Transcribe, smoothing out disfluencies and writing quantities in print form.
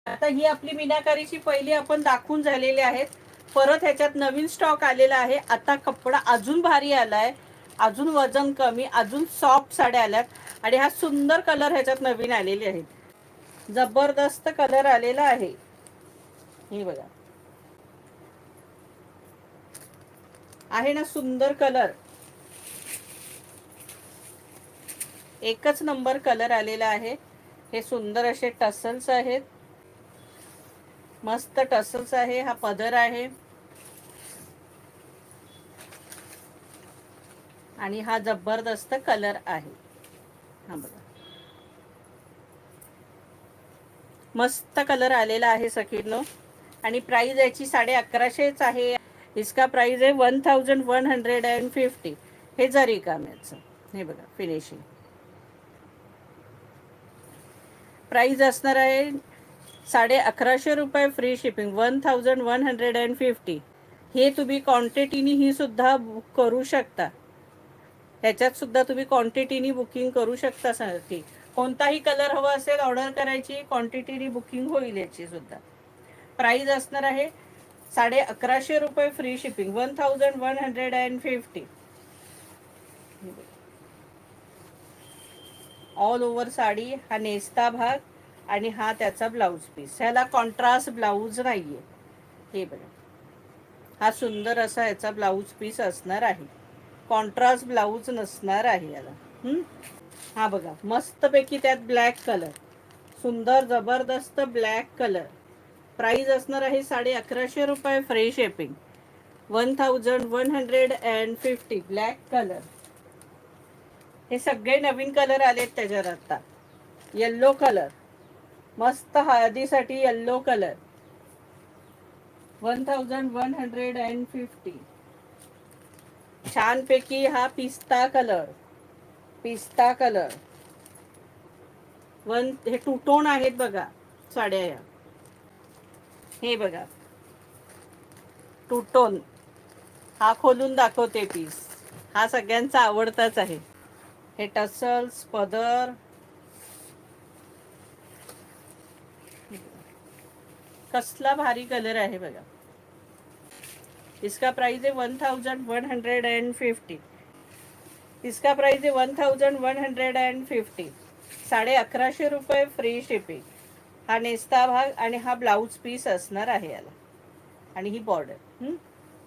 आता ही आपली मीनाकारीची पहिली आपण दाखवून झालेली आहेत. परत ह्याच्यात नवीन स्टॉक आलेला आहे. आता कपडा अजून भारी आलाय, अजून वजन कमी, अजून सॉफ्ट साड्या आल्यात आणि हा सुंदर कलर ह्याच्यात नवीन आलेले आहेत. जबरदस्त कलर आलेला आहे. हे बघा, आहे ना सुंदर कलर, एकच नंबर कलर आलेला आहे. हे सुंदर असे टसल्स आहेत, मस्त टसल्स आहे. हा पदर आहे आणि हा जबरदस्त कलर आहे. हा बघा, मस्त कलर आलेला आहे सखींनो. आणि प्राइस याची 1150 आहे. इसका प्राइस आहे 1150. हे जरी कामाचं, हे बघा फिनिशिंग. प्राइस असणार आहे 1150 रुपये, फ्री शिपिंग 1150. हे तुम्ही क्वांटिटीनी ही सुद्धा बुक करू शकता. ह्याच्यात सुद्धा तुम्ही क्वांटिटीनी बुकिंग करू शकता. की कोणताही कलर हवा असेल ऑर्डर करायची, क्वांटिटीनी बुकिंग होईल. याची सुद्धा प्राइस असणार आहे 1150 रुपये, free shipping 1150. All over sari, हा नेस्ता भाग आणि हा त्याचा ब्लाऊज पीस. ह्याला कॉन्ट्रास्ट ब्लाऊज नाहीये. हे बघा, हा सुंदर असा याचा ब्लाऊज पीस असणार आहे. कॉन्ट्रास्ट ब्लाऊज नसणार आहे याला. हा बघा, मस्तपैकी त्यात ब्लॅक कलर, सुंदर जबरदस्त ब्लॅक कलर. प्राइस असणार आहे 1150 रुपये, फ्री शिपिंग 1150. ब्लॅक कलर, हे सगळे नवीन कलर आलेत त्याच्यात. आता येल्लो कलर, मस्त हळदीसाठी येल्लो कलर 1150. छानपैकी हा पिस्ता कलर, पिस्ता कलर हे टू टोन आहेत बघा साड्या या. हे बघा टू टोन, हा खोलून दाखवते पीस. हा सगळ्यांचा आवडताच आहे. हे टसल्स, पदर, कसला भारी कलर आहे बघा. इसका प्राइस है 1150. इसका प्राइस है 1150. 1150 रुपये, फ्री शिपिंग. हा नेस्ता भाग आणि हा ब्लाऊज पीस असणार आहे याला, आणि ही बॉर्डर.